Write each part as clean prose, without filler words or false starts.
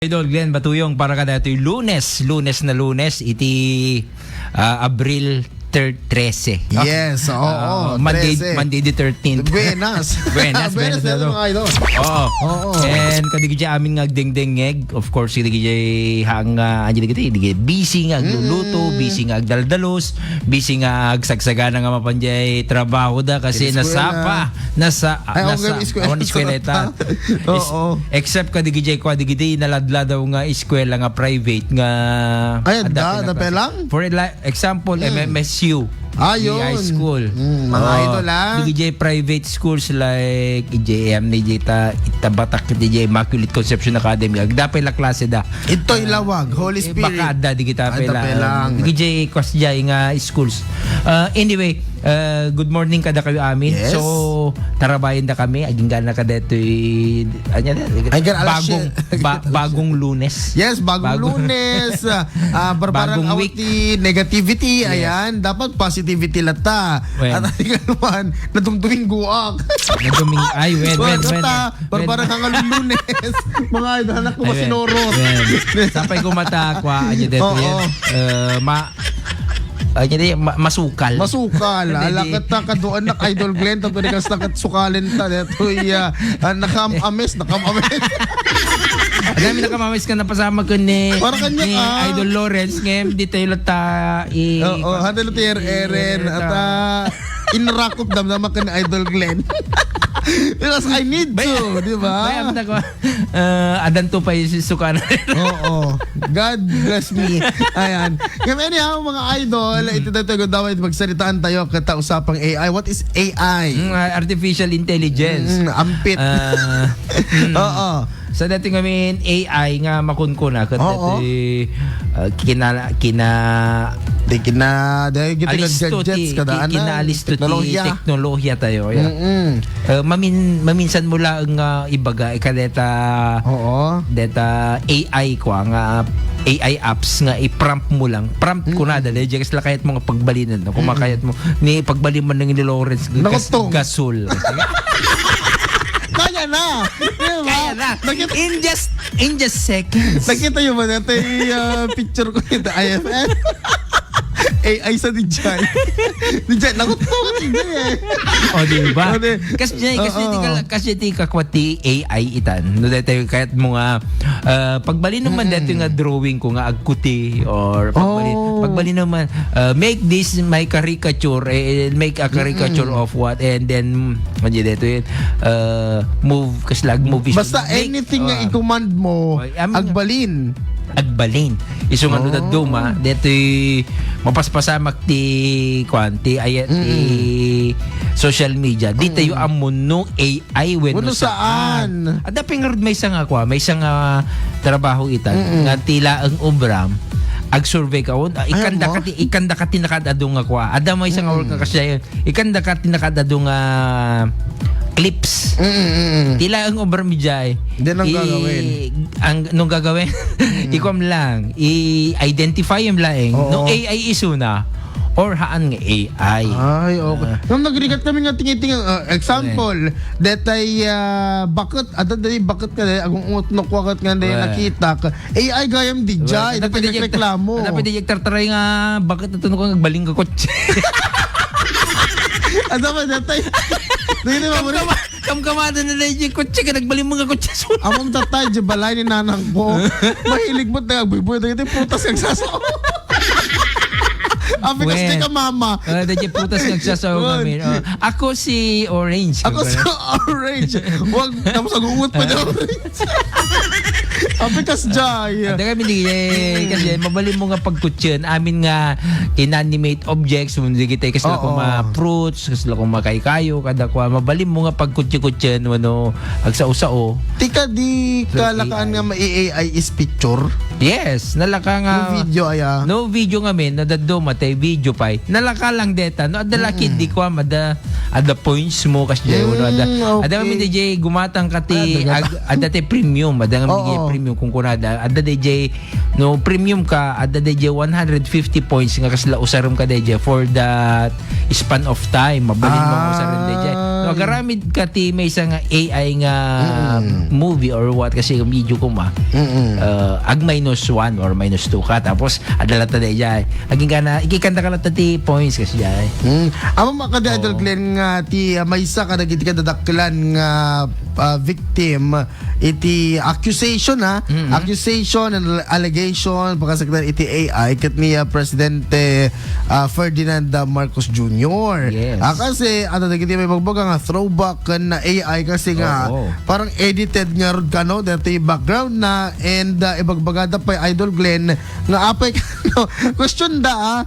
Idol Glenn Batuyong para kada ito'y lunes na lunes iti Abril 13. Yes, oo. Monday the 13th. Buenas. Buenas na daw. mga idol. Oo. And kadigi amin nga agdengdengeg. Of course, kadigi hang digi busy nga agluluto, busy nga agdaldalos, busy nga agsagsagana nga mapanjay trabaho da kasi nasa eskweleta. Oo. Except kadigi ko kadigi naladla daw nga eskwela nga private nga Ayan da pelang. For example, MMSU. Ayun. High school. Mga idol DJ private schools like EJM, Itabatak, DJ Immaculate Conception Academy. Agdapay la klase da. Ito'y lawag, Holy Spirit. Baka da, di kita pala. DJ Kwasjay nga schools. Anyway, good morning kada kayo amin. Yes. So, tarabayan da kami. Aging gana kada ito'y bagong lunes. Yes, bagong lunes. Barbarang Bagong week. awti, negativity. Yes. Ayan, dapat positivity lata. When? At naman, nadumduming guak. Naduming, ay, when. Barbarang hangal lunes. Mga idol, anak ko masinorot. Sapay ko matakwa. Anya dito yan. Masukal. Masukal. Alakat na kaduan na Idol Glenn. Tapos nikas nakat sukalin ta. Ito'y nakamamis. Dami nakamamis ka na pasama ko ni kanya, Idol Lawrence. Ngayon, dito yung lata handle ti Eren. At inrakop damdama ka ni Idol Glenn. Because I need to, di ba? Bayam na ko. Adan to pa yung suka na. Oo. God bless me. Ayan. Ngayon, anyhow, mga idol, ito tayo dapat magsalitaan tayo kita usapang AI. What is AI? Artificial Intelligence. Ampit. Oo. Sa dating ngamin AI nga makunkuna kat teknolohiya tayo. Maminsan mula ang ibaga ikaleta deta AI ko nga AI apps nga i-prompt mo lang. Prompt ko na dali kasi lakayat mo nga pagbalinan. Kumakayat mo ni pagbalin man ng ni Lawrence gasol. Kaya na! Kaya na! In just seconds. Nakita nyo ba natin yung picture ko nito? IFN? AI sa DJ. DJ, nakutungan hindi eh. O, diba? Kasi di kakwati AI itan. No, dito kahit mo nga, pagbalin naman dito nga drawing ko nga agkuti or pagbalin naman, make this my caricature, make a caricature of what, and then, dito yun, move, kasi lag movies. Basta anything nga i-command mo, agbalin. Iso nga na duma dito mapaspasamak ti social media dito yung amon no AI no saan ada pingard may isang trabaho itan nga tila ang ubram ag survey ka ikanda ka tinakadadong ako ada may isang work kasi ikanda ka tinakadadong clips. Tila ang overmidjay. Hindi nang gagawin. Nung gagawin, ikom lang. I-identify yung laing. Nung AI iso na. Or haan nga AI. Ay, okay. Nung nagrigat kami nga tingiting example, detay bakit ka agong utnok wakat nga nakita ka. AI gayam di jay, detay reklamo. Dapat di tartaray nga bakit ito ko nagbaling ka kotse. Ada ba detay? Kamkamada na lang yung kotse ka nagbaling mga kotse. Among tatay di balay ni nanang ko. Mahilig mo nagbiboy dito putas kang sasaw. Abi kasi ka mama. Dahil putas nagsasaw kami. Ako si Orange. Ako si Orange. Wag, tapos agungot pa niya Orange. Abi kas jay. Ada kami kasi mabalin mo nga pagkutsyan. Amin nga inanimate objects. Hindi kita kasi lang fruits, kasi lang makaikayo, kada ko. Mabalin mo nga pagkutsyan, agsao-sao. Tika di kalakaan nga ma-AI is picture? Yes, nalaka nga. No video aya. No video nga men, nadado matay video pa. Nalaka lang deta. No, adala kid di ko ada points mo kasi ada mi DJ gumatang kati ada te premium, ada nga premium kung kunada. Ada DJ no premium ka, ada DJ 150 points nga kasla usarum ka DJ for that span of time. Mabalin mo usarum DJ. No, magaramid ka ti may isang AI nga movie or what kasi medyo kuma. Ag -1 or -2 ka tapos adala ta dayay. Aging kana ikikanta ka lang ti points kasi dayay. Amo makadi Idol Glenn nga ti maysa ka dagiti kadadakkelan nga victim iti accusation accusation and allegation pagkasaktan iti AI ket ni Presidente Ferdinand Marcos Jr. Yes. Kasi dagiti may magbaga nga throwback na AI kasi nga parang edited nga rod kano dati background na and ibagbagada pa Idol Glenn nga apay kano question da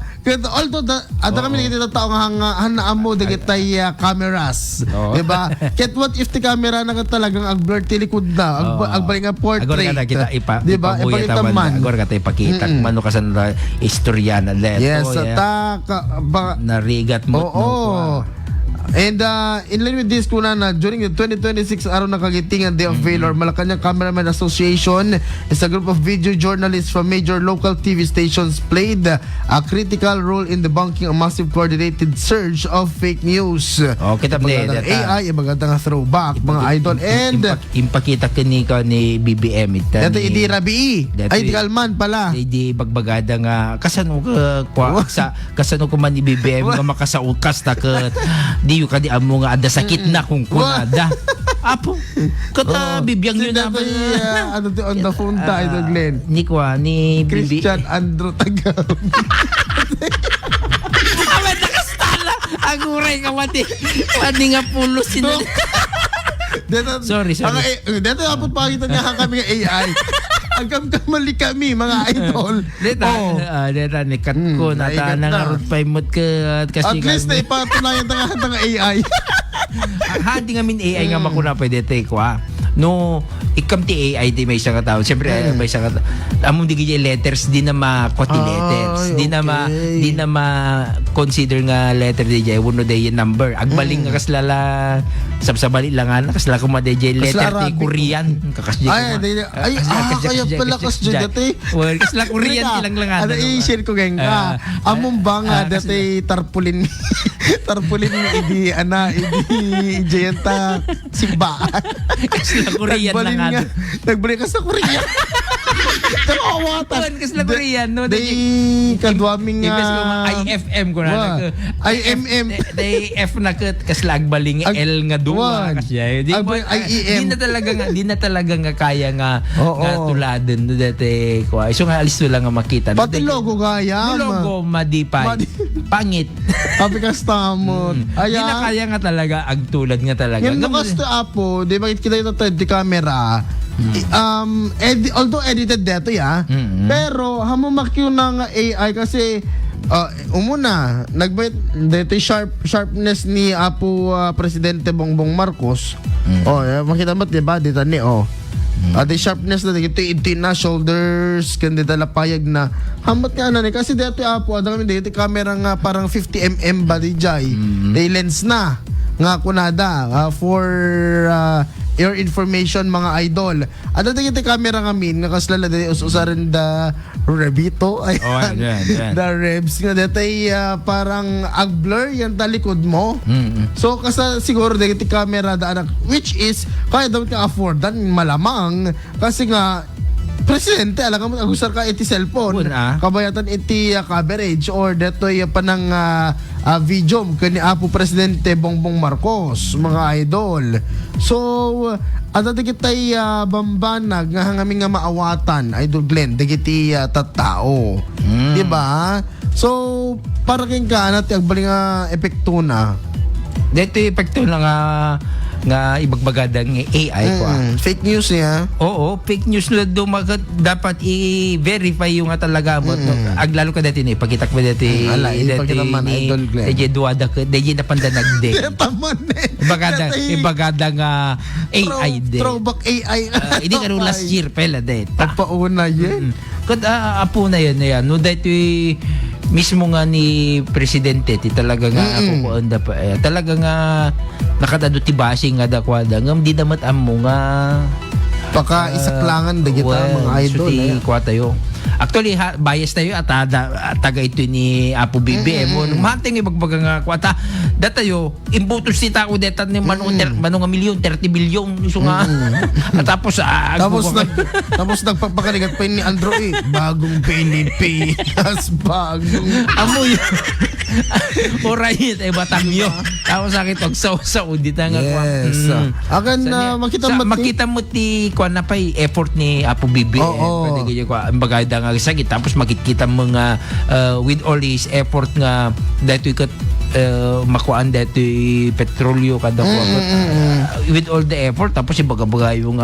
although kami kita tao nga hanaan mo dagiti cameras, diba? Ket what if ti camera na talagang agblur ti likod na agbalik nga portrait, agor kita diba? Ipakita man agor kita ipakita mano kasan istorya na leto. Yes, narigat mo. And in line with this kuna na during the 2026 araw na kagitingan Day of Valor, Malacanang Cameraman Association is a group of video journalists from major local TV stations played a critical role in debunking a massive coordinated surge of fake news. Kita magandang AI, magandang throwback, mga idol. And impakita kini ka ni BBM ita. Dito idi Rabi. Ay di Kalman pala. Di bagbagada nga kasano ka kasano ko man ni BBM nga makasaukas ta ket di ka di amo nga ada sakit na kung kunada. Apo, kata bibiyang yun na. Ano ti on the phone ta, Idol Glenn? Ni Christian Andrew Tagaw. Awan nakastala. Aguray ka mati. Pwede nga pulos sila. Sorry. Dito apot pakita niya kami nga AI. Agam kamali kami mga idol. Deta nikat ko nata nangarot pa imot ka kasi at least na ipatunayan nga AI. Hadi nga min AI nga makuna pwede take no ikam ti AI di may isang katao siyempre may isang katao among di gaya letters di na makwati letters di na ma consider nga letter di jay uno day number agbaling nga kaslala sabsabali lang nga kasla kuma di jay letter ti Korean kakasdi kaya pala kasdi dati kasla Korean ilang lang ano i-share ko gang ka among ba nga dati tarpulin idi jayanta simbaan Korean na nga. Nagbalik ka sa Korean. Kamawatan. Kasi la Korean, no? Day kadwaming Ibes ko IFM ko na. IMM. Day F na kasi lagbaling L nga duwa. Kasi IEM. Di na talaga nga kaya nga tuladen. Dati ko. So nga alis lang nga makita. Pati logo kaya. Logo madipay. Pangit. Kapi kastamon. Di na kaya nga talaga agtulad nga talaga. Yung nakas to apo, di ba kita yung di camera, although edited dito pero hamamakyo na nga AI kasi umuna nagbayad dito sharpness ni Apo Presidente Bongbong Marcos. Makita mo diba dito ni the sharpness na dito na shoulders kundi dala payag na hamat nga na kasi dito Apo adami dito camera nga parang 50mm ba di jay lens na nga kunada for your information mga idol. Ada dagiti camera ngamin nga kaslala dali usaran da Rebito ay the Rebs nga datay parang ag-blur yan talikod mo. So kasi siguro dagiti camera da anak which is kaya daw ka afford dan malamang kasi nga Presidente, alam mo, agusar ka iti cellphone. Kabayatan iti coverage or detoy panang video kani Apo Presidente Bongbong Marcos, mga idol. So, ada digitay bambanag nga hangami nga maawatan, Idol Glenn, digiti tattao. Diba? So, para king ka natin agbaling epekto na. Dito epekto na nga ibagbagadang AI ko. Fake news niya. Oo, fake news na dapat i-verify yung nga talaga mo. Aglalo ka dati ni pagkitak mo dati. Ipagkita man Idol Glenn. Deje duwada ka, deje napandanag de. Taman Ibagada nga AI de. Throwback AI. Hindi ka last year pala de. Papauna yan. Apo na yan. No, dito mismo nga ni Presidente ti talaga nga ako ko anda pa talaga nga nakatado ti basing nga dakwada ngam di damat ammo nga paka isaklangan da kita mga idol so ti kwatayo Actually, bias tayo at taga ito ni Apo BBM. Nung mating ibagbaga nga ko. At datayo, imbutos si tao deta ni manong nga milyon, 30 bilyon. So nga. At tapos, tapos nagpapakaligat pa yun ni Andrew bagong Pilipinas, bagong amoy. Alright, Batanyo. Tapos sakit og sa udit nga ko. Yes. Akan makita mo ti kuan na pa effort ni Apo BBM. Pwede ganyan ko. Ang bagay da nga sakit. Tapos makikita mo nga with all his effort nga dahito ikat makuan dito petrolyo kada ko with all the effort tapos ibaga-baga yung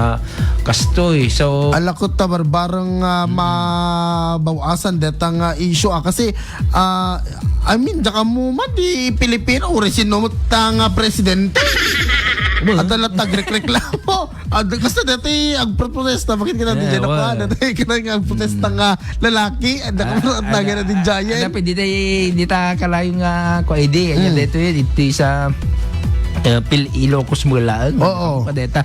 kastoy so alakot ta barbarang mabawasan deta nga issue kasi I mean daka mo man di Pilipino uri sinumutang presidente adalah tagreklamo kasi dati ang protesta bakit kita din dyan ako dati kita ang protesta nga lalaki at nagana din dyan dapat di ta kalayo nga ko ide dito ito sa Ilocos mo lang kadeta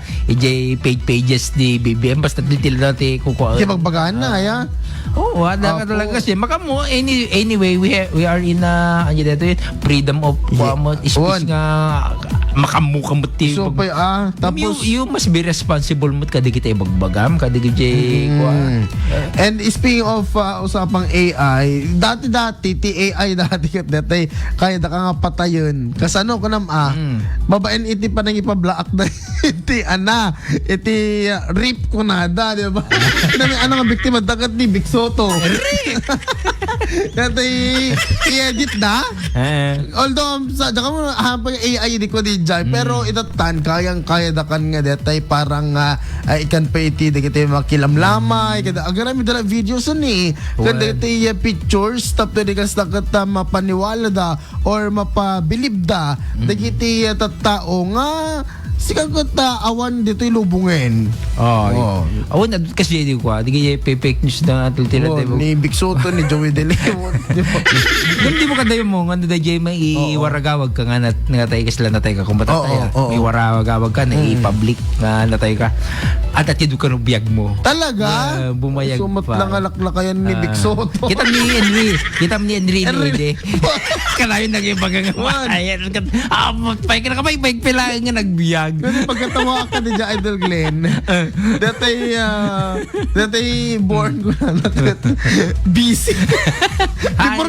pages di BBM basta detail natin kukuha magbagaan na kaya ada ka talaga kasi makamo anyway we are in freedom of speech nga makamukamot so pa tapos you must be responsible mo kada kita ibagbagam kada gid and speaking of usapang AI dati AI dati kaya da ka nga patayon kasano ko nam babaen iti pa nang ipablaak na iti rape ko nada di ba ano nga biktima dagat ni Big Soto dati i-edit na although sa daka mo hapang AI di ko di dyan pero itatan kaya dakan nga detay parang ikan pa iti di kita makilamlamay kada agarami dala videos ni kada iti pictures tapos di kas dakat mapaniwala da or mapabilib da di kiti tattao nga sikagot awan dito'y lubungin. Awan na kasi di ko. Di kaya fake news na tultila tayo. Ni Big Soto, ni Joey De Leon. Hindi mo kadayo mo. Nga na dyan may iwaragawag ka nga na tayo kasila na tayo ka. Kung bata tayo. May iwaragawag ka na i-public na tayo ka. At atido ka ng biyag mo. Talaga? Bumayag pa. Sumat lang alaklakayan ni Big Soto. Kita ni Henry. Kalayon na kayo pagkagawa. Ayan. Pay ka na kamay. Pay pila nga nagbiyag. Kasi pagkatawa ka ni Idol Glenn, datay born ko na busy. Before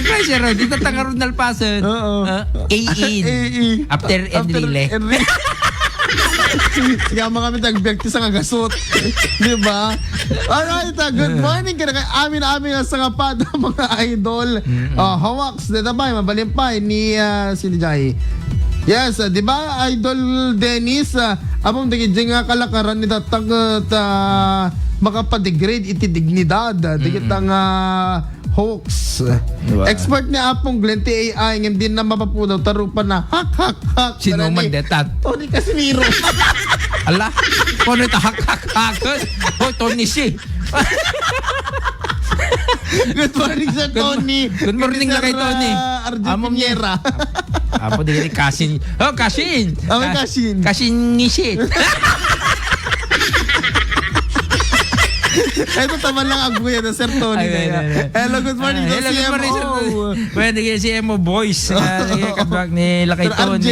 Chrysler. Dito tangarod na alpasan. A-in. After Enrile. Siya mga kami tagbiyagti sa ngagasot. Diba? Alright, good morning ka na kay amin sa kapad mga idol. Hawaks, dito ba? Mabalimpay ni Sinijay. Yes, di ba Idol Dennis, among digid nga kalakaran ni datang makapadegrade iti dignidad, digit ang hoax. Diba? Expert ni Apong Glenn ti AI ngem din na mapapudaw tarupan na hak. Sino man detat? Tony Casimiro. Ala, kono ta hak. Tony si. Good morning sa Tony. Good morning na kay Tony. Argentiniera. Apo di Kasin. Kasin. Kasin ngisit. Ito tama lang ang kuya na Sir Tony na yan. Hello, good morning to CMO. Pwede kayo CMO boys. Kabag ni Lakay Tony. RJ.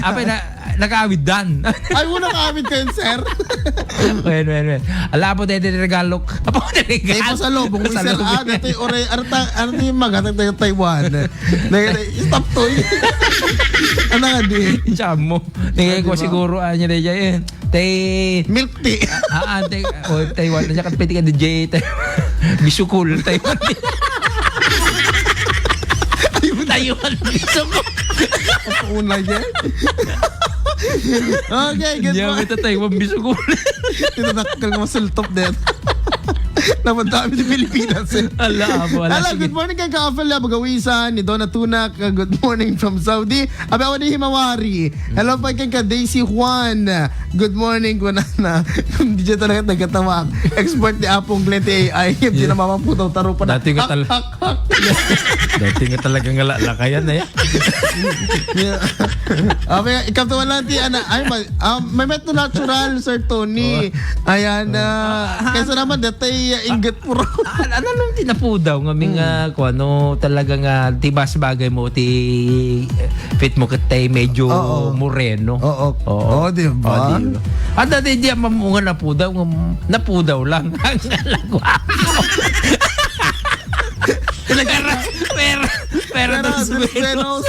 Apa na nag-aawid dan. Ay, mo nag-aawid kayo, sir. Well. Ala po tayo regalok. Apo tayo regalo. Tayo po sa lobong. Sir, dati oray, ano yung magatag tayo Taiwan? Stop to. Ano nga di? Siya mo. Tingay ko siguro niya na dyan. Milk tea. Taiwan. Nandiyan ka pwede ka DJ. Bisukul. Taiwan. Taiwan. Bisukul. Apa una yan? Okay, good morning. Ito Taiwan. Bisukul. Tinanakal nga masultop din. Naman dami ng Pilipinas eh. Ala, good morning kay Kaafala Bagawisan ni Donna Tunak. Good morning from Saudi. Abi ako ni Himawari. Hello pa kay Daisy Juan. Good morning ko na. Hindi dyan talaga nagkatawa. Expert ni Apong Glenn AI. Hindi na mamaputaw taro pa na. Dati nga talaga nga lakayan na yan. Ikaw tuwan lang may met natural Sir Tony. Ayan. Kaysa naman datay ingat puro. Ano nung tinapo daw nga mga ko ano talaga nga tibas bagay mo ti fit mo katay medyo moreno. Oo, di ba? At dati di mamunga na po daw lang ang alagwa. Pero dos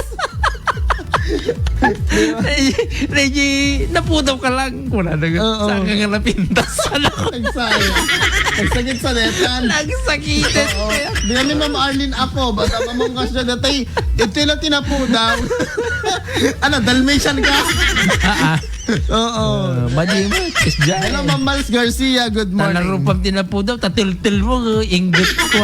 Reggie, napudaw ka lang. Wala na saan ka nga napintas. Nagsakit sa netan. Nagsakitin. Di kami Ma'am Arlene ako. Basta mamangkas siya datay. Ito yung tinapudaw. Ano, Dalmatian ka? Oo. Madi mo. Hello, Ma'am Mals Garcia. Good morning. Nanarupam tinapudaw. Tatil-til mo. Inggit ko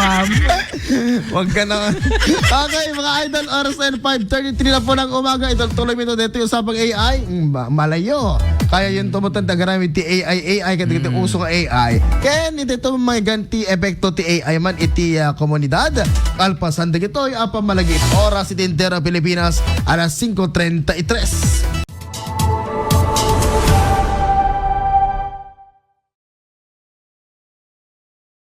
Huwag ka na. Okay, mga idol. Oras na 5:33 na po ng umaga. Ito tuloy mo dito yung usapang AI. Malayo. Kaya yun tumutanda garamit ti AI. Kaya uso ka AI. Kaya ito may ganti epekto ti AI man iti komunidad. Alpasan de ito. Apa malagip. Oras itindera Pilipinas. Alas 5:33.